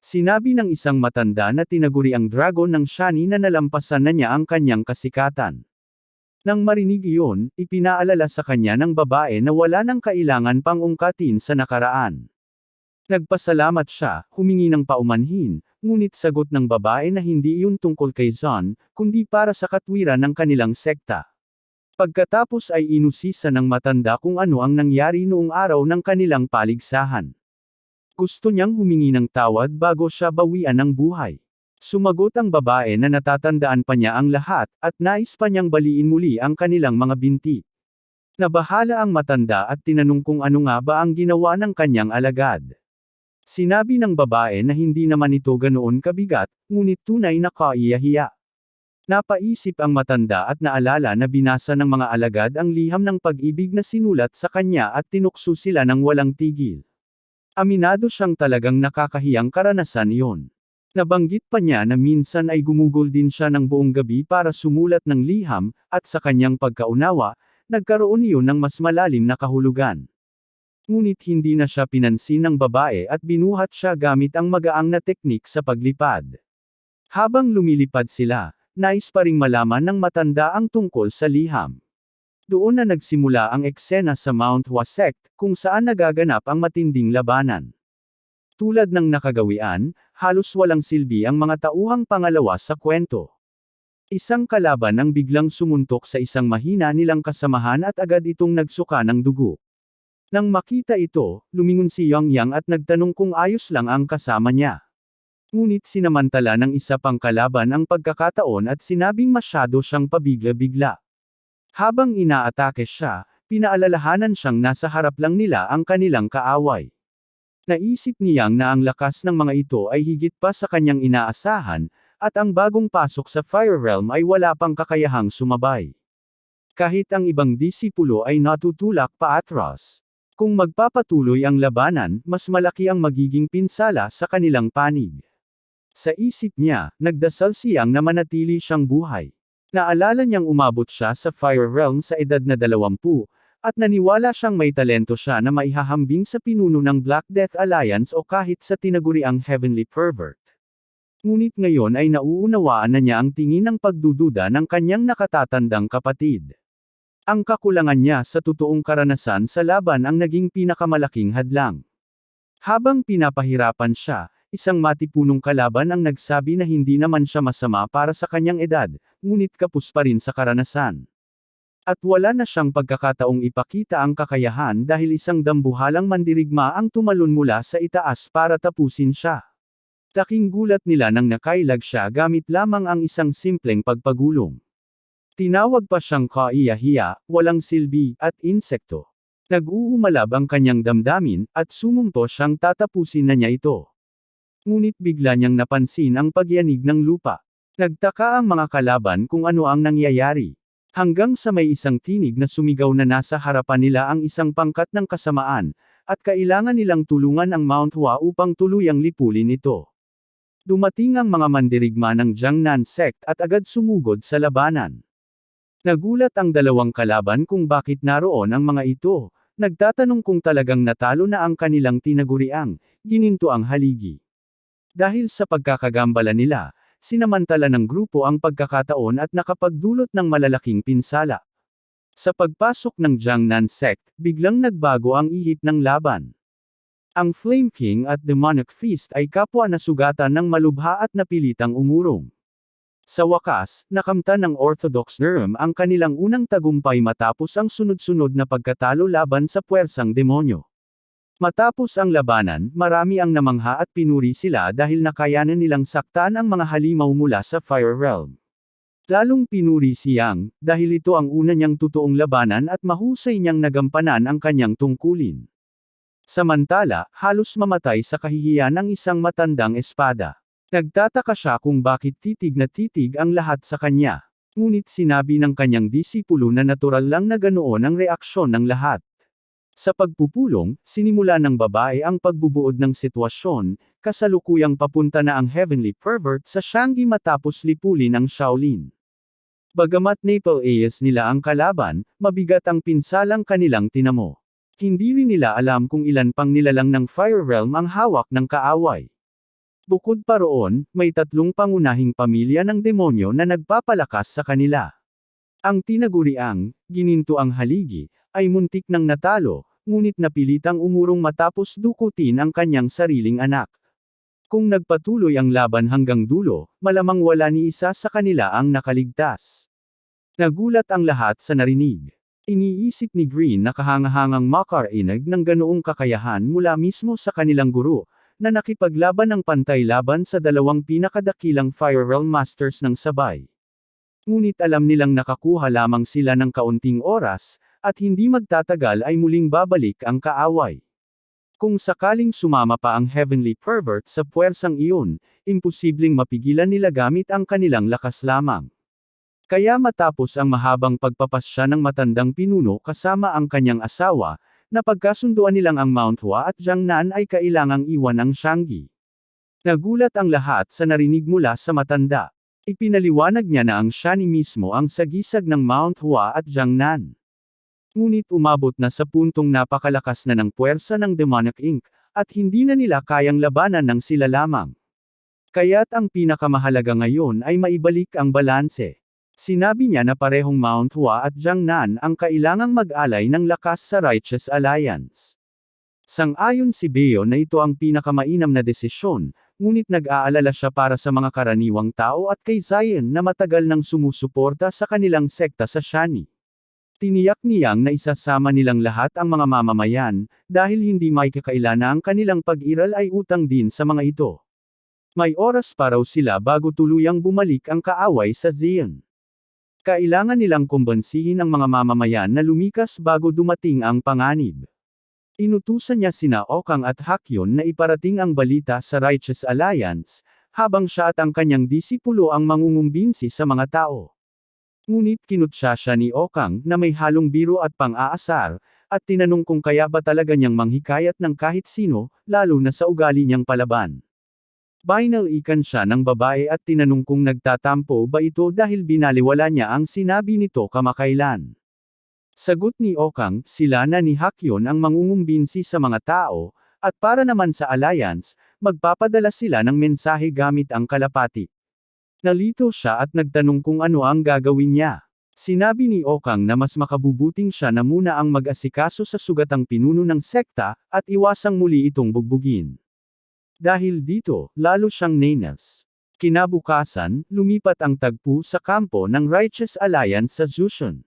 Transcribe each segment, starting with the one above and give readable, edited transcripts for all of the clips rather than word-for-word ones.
Sinabi ng isang matanda na tinaguri ang dragon ng Shani na nalampasan na niya ang kanyang kasikatan. Nang marinig iyon, ipinaalala sa kanya ng babae na wala nang kailangan pang ungkatin sa nakaraan. Nagpasalamat siya, humingi ng paumanhin, ngunit sagot ng babae na hindi iyon tungkol kay Zon, kundi para sa katwiran ng kanilang sekta. Pagkatapos ay inusisa ng matanda kung ano ang nangyari noong araw ng kanilang paligsahan. Gusto niyang humingi ng tawad bago siya bawian ng buhay. Sumagot ang babae na natatandaan pa niya ang lahat, at nais pa niyang baliin muli ang kanilang mga binti. Nabahala ang matanda at tinanong kung ano nga ba ang ginawa ng kanyang alagad. Sinabi ng babae na hindi naman ito ganoon kabigat, ngunit tunay na kaiyahiya. Napaisip ang matanda at naalala na binasa ng mga alagad ang liham ng pag-ibig na sinulat sa kanya at tinukso sila ng walang tigil. Aminado siyang talagang nakakahiyang karanasan iyon. Nabanggit pa niya na minsan ay gumugol din siya ng buong gabi para sumulat ng liham, at sa kanyang pagkaunawa, nagkaroon iyon ng mas malalim na kahulugan. Ngunit hindi na siya pinansin ng babae at binuhat siya gamit ang magaang na teknik sa paglipad. Habang lumilipad sila, nais pa ring malaman ng matanda ang tungkol sa liham. Doon na nagsimula ang eksena sa Mount Wasect, kung saan nagaganap ang matinding labanan. Tulad ng nakagawian, halos walang silbi ang mga tauhang pangalawa sa kwento. Isang kalaban ang biglang sumuntok sa isang mahina nilang kasamahan at agad itong nagsuka ng dugo. Nang makita ito, lumingon si Yang at nagtanong kung ayos lang ang kasama niya. Ngunit sinamantala ng isa pang kalaban ang pagkakataon at sinabing masyado siyang pabigla-bigla. Habang inaatake siya, pinaalalahanan siyang nasa harap lang nila ang kanilang kaaway. Naisip niyang na ang lakas ng mga ito ay higit pa sa kanyang inaasahan, at ang bagong pasok sa Fire Realm ay wala pang kakayahang sumabay. Kahit ang ibang disipulo ay natutulak paatras. Kung magpapatuloy ang labanan, mas malaki ang magiging pinsala sa kanilang panig. Sa isip niya, nagdasal siyang na manatili siyang buhay. Naalala niyang umabot siya sa Fire Realm sa edad na 20, at naniwala siyang may talento siya na maihahambing sa pinuno ng Black Death Alliance o kahit sa tinaguriang Heavenly Pervert. Ngunit ngayon ay nauunawaan na niya ang tingin ng pagdududa ng kanyang nakatatandang kapatid. Ang kakulangan niya sa totoong karanasan sa laban ang naging pinakamalaking hadlang. Habang pinapahirapan siya, isang matipunong kalaban ang nagsabi na hindi naman siya masama para sa kanyang edad, ngunit kapos pa rin sa karanasan. At wala na siyang pagkakataong ipakita ang kakayahan dahil isang dambuhalang mandirigma ang tumalon mula sa itaas para tapusin siya. Laking gulat nila nang nakailag siya gamit lamang ang isang simpleng pagpagulong. Tinawag pa siyang kaiyahiya, walang silbi, at insekto. Nag-uumalab ang kanyang damdamin, at sumumpo siyang tatapusin na niya ito. Ngunit bigla niyang napansin ang pagyanig ng lupa. Nagtaka ang mga kalaban kung ano ang nangyayari. Hanggang sa may isang tinig na sumigaw na nasa harapan nila ang isang pangkat ng kasamaan, at kailangan nilang tulungan ang Mount Hua upang tuluyang lipulin ito. Dumating ang mga mandirigma ng Jiangnan sect at agad sumugod sa labanan. Nagulat ang dalawang kalaban kung bakit naroon ang mga ito, nagtatanong kung talagang natalo na ang kanilang tinaguriang, gininto ang haligi. Dahil sa pagkakagambala nila, sinamantala ng grupo ang pagkakataon at nakapagdulot ng malalaking pinsala. Sa pagpasok ng Jiangnan sect, biglang nagbago ang ihip ng laban. Ang Flame King at Demonic Fist ay kapwa na sugatan ng malubha at napilitang umurong. Sa wakas, nakamtan ng Orthodox Nerm ang kanilang unang tagumpay matapos ang sunod-sunod na pagkatalo laban sa puwersang demonyo. Matapos ang labanan, marami ang namangha at pinuri sila dahil nakayanan nilang saktan ang mga halimaw mula sa Fire Realm. Lalong pinuri si Yang, dahil ito ang una niyang totoong labanan at mahusay niyang nagampanan ang kanyang tungkulin. Samantala, halos mamatay sa kahihiyan ng isang matandang espada. Nagtataka siya kung bakit titig na titig ang lahat sa kanya. Ngunit sinabi ng kanyang disipulo na natural lang na ganoon ang reaksyon ng lahat. Sa pagpupulong, sinimula ng babae ang pagbubuod ng sitwasyon, kasalukuyang papunta na ang Heavenly Pervert sa Shanggi matapos lipulin ang Shaolin. Bagamat Naple Ace nila ang kalaban, mabigat ang pinsalang kanilang tinamo. Hindi rin nila alam kung ilan pang nilalang ng Fire Realm ang hawak ng kaaway. Bukod pa roon, may 3 pangunahing pamilya ng demonyo na nagpapalakas sa kanila. Ang tinaguriang, Ginintuang Haligi, ay muntik nang natalo, ngunit napilitang umurong matapos dukutin ang kanyang sariling anak. Kung nagpatuloy ang laban hanggang dulo, malamang wala ni isa sa kanila ang nakaligtas. Nagulat ang lahat sa narinig. Iniisip ni Green na kahangahangang makarinig ng ganoong kakayahan mula mismo sa kanilang guro, na nakipaglaban ng pantay laban sa 2 pinakadakilang Fire Realm Masters ng sabay. Ngunit alam nilang nakakuha lamang sila ng kaunting oras, at hindi magtatagal ay muling babalik ang kaaway. Kung sakaling sumama pa ang Heavenly Pervert sa puwersang iyon, imposibleng mapigilan nila gamit ang kanilang lakas lamang. Kaya matapos ang mahabang pagpapasya ng matandang pinuno kasama ang kanyang asawa, napagkasunduan nilang ang Mount Hua at Jiangnan ay kailangang iwan ang Shanggi. Nagulat ang lahat sa narinig mula sa matanda. Ipinaliwanag niya na ang Shani mismo ang sagisag ng Mount Hua at Jiangnan. Ngunit umabot na sa puntong napakalakas na ng puwersa ng Demonic Inc., at hindi na nila kayang labanan ng sila lamang. Kaya't ang pinakamahalaga ngayon ay maibalik ang balanse. Sinabi niya na parehong Mount Hua at Jiangnan ang kailangang mag-alay ng lakas sa Righteous Alliance. Sang-ayon si Beo na ito ang pinakamainam na desisyon, ngunit nag-aalala siya para sa mga karaniwang tao at kay Zion na matagal nang sumusuporta sa kanilang sekta sa Shani. Tiniyak niyang na isasama nilang lahat ang mga mamamayan, dahil hindi may kakaila na ang kanilang pag-iral ay utang din sa mga ito. May oras pa raw sila bago tuluyang bumalik ang kaaway sa Zion. Kailangan nilang kumbansihin ang mga mamamayan na lumikas bago dumating ang panganib. Inutusan niya sina Okang at Hakyon na iparating ang balita sa Righteous Alliance, habang siya at ang kanyang disipulo ang mangungumbinsi sa mga tao. Ngunit kinutya siya ni Okang na may halong biro at pang-aasar, at tinanong kung kaya ba talaga niyang manghikayat ng kahit sino, lalo na sa ugali niyang palaban. Binalikan siya ng babae at tinanong kung nagtatampo ba ito dahil binaliwala niya ang sinabi nito kamakailan. Sagot ni Okang, sila na ni Hakyon ang mangungumbinsi sa mga tao, at para naman sa alliance, magpapadala sila ng mensahe gamit ang kalapati. Nalito siya at nagtanong kung ano ang gagawin niya. Sinabi ni Okang na mas makabubuting siya na muna ang mag-asikaso sa sugatang pinuno ng sekta, at iwasang muli itong bugbugin. Dahil dito, lalo siyang nanas. Kinabukasan, lumipat ang tagpo sa kampo ng Righteous Alliance sa Jushan.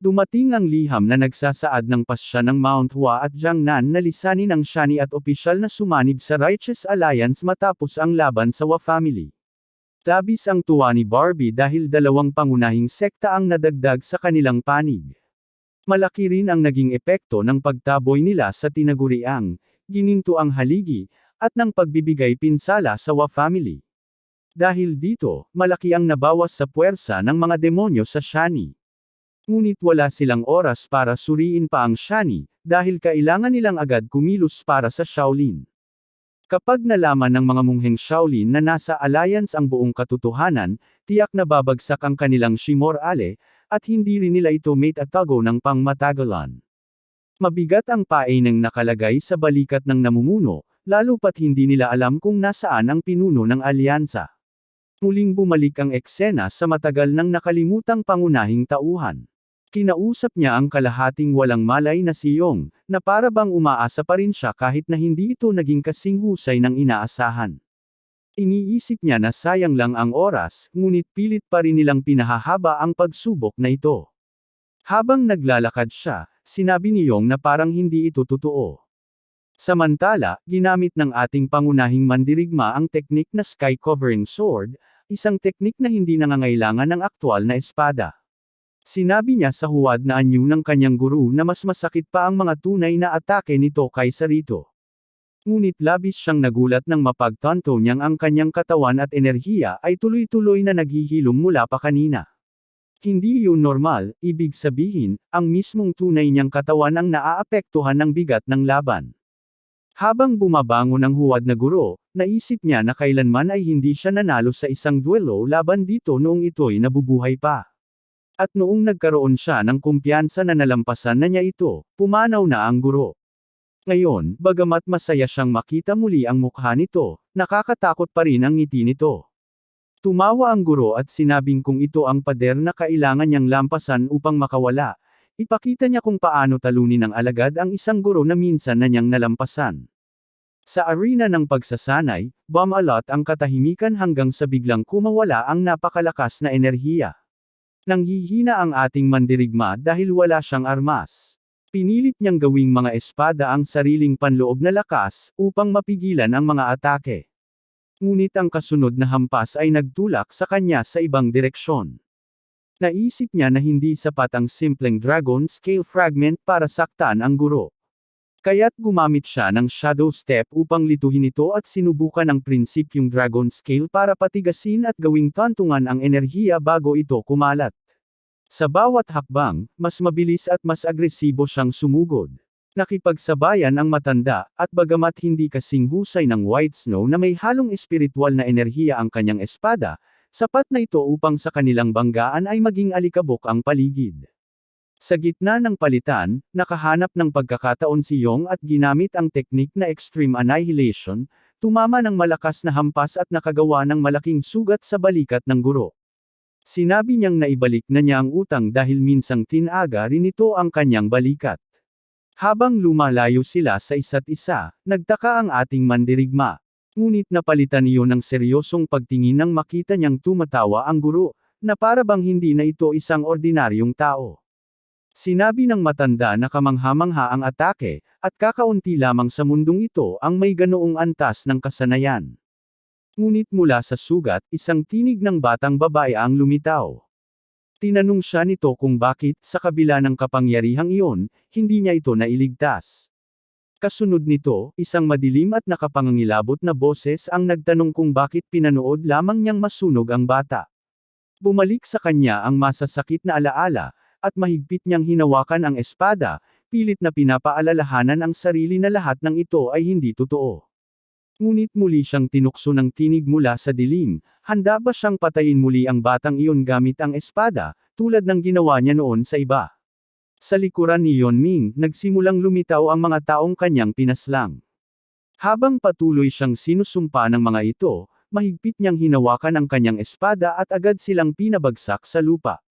Dumating ang liham na nagsasaad ng pasya ng Mount Hua at Jiangnan na lisanin ang Shani at opisyal na sumanib sa Righteous Alliance matapos ang laban sa Hua family. Labis ang tuwa ni Barbie dahil 2 pangunahing sekta ang nadagdag sa kanilang panig. Malaki rin ang naging epekto ng pagtaboy nila sa tinaguriang, Ginintuang Haligi, at ng pagbibigay pinsala sa Hua family. Dahil dito, malaki ang nabawas sa puwersa ng mga demonyo sa Shani. Ngunit wala silang oras para suriin pa ang Shani, dahil kailangan nilang agad kumilos para sa Shaolin. Kapag nalaman ng mga mungheng Shaolin na nasa alliance ang buong katotohanan, tiyak na babagsak ang kanilang shimorale, at hindi rin nila ito maitatago ng pangmatagalan. Mabigat ang painang nakalagay sa balikat ng namumuno, lalo pat hindi nila alam kung nasaan ang pinuno ng alyansa. Muling bumalik ang eksena sa matagal nang nakalimutang pangunahing tauhan. Kinausap niya ang kalahating walang malay na si Yong, na para bang umaasa pa rin siya kahit na hindi ito naging kasing husay ng inaasahan. Iniisip niya na sayang lang ang oras, ngunit pilit pa rin nilang pinahahaba ang pagsubok na ito. Habang naglalakad siya, sinabi ni Yong na parang hindi ito totoo. Samantala, ginamit ng ating pangunahing mandirigma ang teknik na Sky Covering Sword, isang teknik na hindi nangangailangan ng aktwal na espada. Sinabi niya sa huwad na anyo ng kanyang guru na mas masakit pa ang mga tunay na atake nito kaysa rito. Ngunit labis siyang nagulat nang mapagtanto niyang ang kanyang katawan at enerhiya ay tuloy-tuloy na naghihilom mula pa kanina. Hindi yun normal, ibig sabihin, ang mismong tunay niyang katawan ang naaapektuhan ng bigat ng laban. Habang bumabangon ang huwad na guro, naisip niya na kailanman ay hindi siya nanalo sa isang duelo laban dito noong ito'y nabubuhay pa. At noong nagkaroon siya ng kumpiyansa na nalampasan na niya ito, pumanaw na ang guro. Ngayon, bagamat masaya siyang makita muli ang mukha nito, nakakatakot pa rin ang ngiti nito. Tumawa ang guro at sinabing kung ito ang pader na kailangan niyang lampasan upang makawala, ipakita niya kung paano talunin ng alagad ang isang guro na minsan na niyang nalampasan. Sa arena ng pagsasanay, bumalot ang katahimikan hanggang sa biglang kumawala ang napakalakas na enerhiya. Nanghihina ang ating mandirigma dahil wala siyang armas. Pinilit niyang gawing mga espada ang sariling panloob na lakas, upang mapigilan ang mga atake. Ngunit ang kasunod na hampas ay nagtulak sa kanya sa ibang direksyon. Naisip niya na hindi sapat ang simpleng dragon scale fragment para saktan ang guro. Kaya't gumamit siya ng shadow step upang lituhin ito at sinubukan ang prinsipyong dragon scale para patigasin at gawing tantungan ang enerhiya bago ito kumalat. Sa bawat hakbang, mas mabilis at mas agresibo siyang sumugod. Nakipagsabayan ang matanda, at bagamat hindi kasing husay ng White Snow na may halong espiritual na enerhiya ang kanyang espada, sapat na ito upang sa kanilang banggaan ay maging alikabok ang paligid. Sa gitna ng palitan, nakahanap ng pagkakataon si Yong at ginamit ang teknik na Extreme Annihilation, tumama ng malakas na hampas at nakagawa ng malaking sugat sa balikat ng guro. Sinabi niyang naibalik na niya ang utang dahil minsang tinaga rin ito ang kanyang balikat. Habang lumalayo sila sa isa't isa, nagtaka ang ating mandirigma. Ngunit napalitan iyon ng seryosong pagtingin nang makita niyang tumatawa ang guro, na para bang hindi na ito isang ordinaryong tao. Sinabi ng matanda na kamangha-mangha ang atake, at kakaunti lamang sa mundong ito ang may ganoong antas ng kasanayan. Ngunit mula sa sugat, isang tinig ng batang babae ang lumitaw. Tinanong siya nito kung bakit, sa kabila ng kapangyarihang iyon, hindi niya ito nailigtas. Kasunod nito, isang madilim at nakapangangilabot na boses ang nagtanong kung bakit pinanood lamang niyang masunog ang bata. Bumalik sa kanya ang masasakit na alaala, at mahigpit niyang hinawakan ang espada, pilit na pinapaalalahanan ang sarili na lahat ng ito ay hindi totoo. Ngunit muli siyang tinukso ng tinig mula sa dilim, handa ba siyang patayin muli ang batang iyon gamit ang espada, tulad ng ginawa niya noon sa iba? Sa likuran ni Yonming, nagsimulang lumitaw ang mga taong kanyang pinaslang. Habang patuloy siyang sinusumpa ng mga ito, mahigpit niyang hinawakan ang kanyang espada at agad silang pinabagsak sa lupa.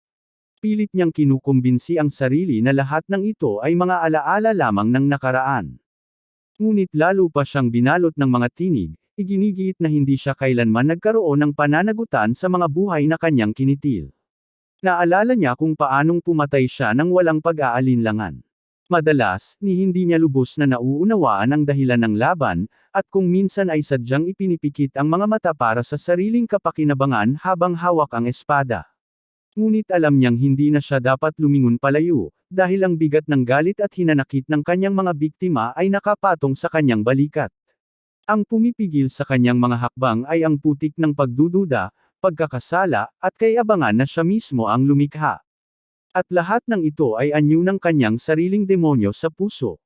Pilit niyang kinukumbinsi ang sarili na lahat ng ito ay mga alaala lamang ng nakaraan. Ngunit lalo pa siyang binalot ng mga tinig, iginigiit na hindi siya kailanman nagkaroon ng pananagutan sa mga buhay na kanyang kinitil. Naalala niya kung paanong pumatay siya nang walang pag-aalinlangan. Madalas, hindi niya lubos na nauunawaan ang dahilan ng laban, at kung minsan ay sadyang ipinipikit ang mga mata para sa sariling kapakinabangan habang hawak ang espada. Ngunit alam niyang hindi na siya dapat lumingon palayo, dahil ang bigat ng galit at hinanakit ng kanyang mga biktima ay nakapatong sa kanyang balikat. Ang pumipigil sa kanyang mga hakbang ay ang putik ng pagdududa, pagkakasala, at kayabangan na siya mismo ang lumikha. At lahat ng ito ay anyo ng kanyang sariling demonyo sa puso.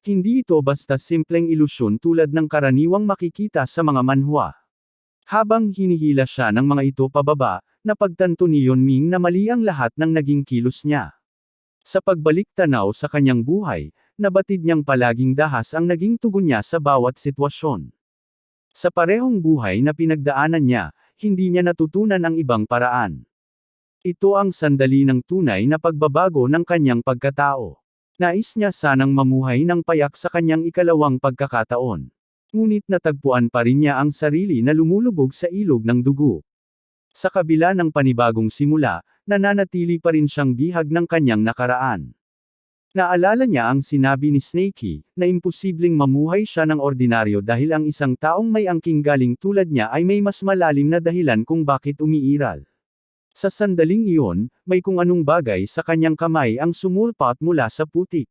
Hindi ito basta simpleng ilusyon tulad ng karaniwang makikita sa mga manhwa. Habang hinihila siya ng mga ito pababa, napagtanto ni Yonming na mali ang lahat ng naging kilos niya. Sa pagbalik tanaw sa kanyang buhay, nabatid niyang palaging dahas ang naging tugon niya sa bawat sitwasyon. Sa parehong buhay na pinagdaanan niya, hindi niya natutunan ang ibang paraan. Ito ang sandali ng tunay na pagbabago ng kanyang pagkatao. Nais niya sanang mamuhay ng payak sa kanyang ikalawang pagkakataon. Ngunit natagpuan pa rin niya ang sarili na lumulubog sa ilog ng dugo. Sa kabila ng panibagong simula, nananatili pa rin siyang bihag ng kanyang nakaraan. Naalala niya ang sinabi ni Snakey, na imposibleng mamuhay siya ng ordinaryo dahil ang isang taong may angking galing tulad niya ay may mas malalim na dahilan kung bakit umiiral. Sa sandaling iyon, may kung anong bagay sa kanyang kamay ang sumulpat mula sa putik.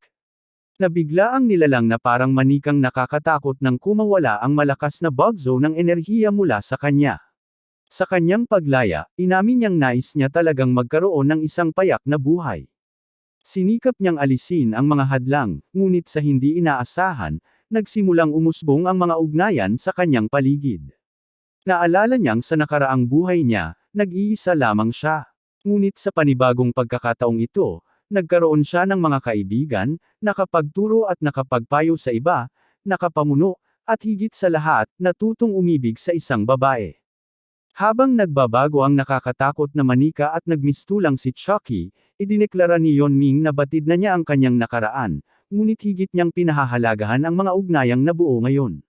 Nabigla ang nilalang na parang manikang nakakatakot nang kumawala ang malakas na bagzo ng enerhiya mula sa kanya. Sa kanyang paglaya, inamin niyang nais niya talagang magkaroon ng isang payak na buhay. Sinikap niyang alisin ang mga hadlang, ngunit sa hindi inaasahan, nagsimulang umusbong ang mga ugnayan sa kanyang paligid. Naalala niyang sa nakaraang buhay niya, nag-iisa lamang siya. Ngunit sa panibagong pagkakataong ito, Nagkaroon siya ng mga kaibigan, nakapagturo at nakapagpayo sa iba, nakapamuno, at higit sa lahat, natutong umibig sa isang babae. Habang nagbabago ang nakakatakot na manika at nagmistulang si Chucky, idineklara ni Yeonming na batid na niya ang kanyang nakaraan, ngunit higit niyang pinahahalagahan ang mga ugnayang nabuo ngayon.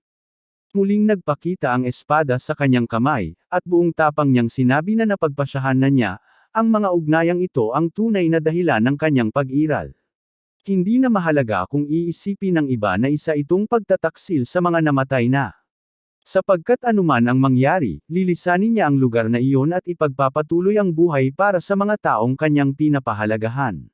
Muling nagpakita ang espada sa kanyang kamay, at buong tapang niyang sinabi na napagpasyahan na niya, ang mga ugnayang ito ang tunay na dahilan ng kanyang pag-iral. Hindi na mahalaga kung iisipin ng iba na isa itong pagtataksil sa mga namatay na. Sapagkat anuman ang mangyari, lilisanin niya ang lugar na iyon at ipagpapatuloy ang buhay para sa mga taong kanyang pinapahalagahan.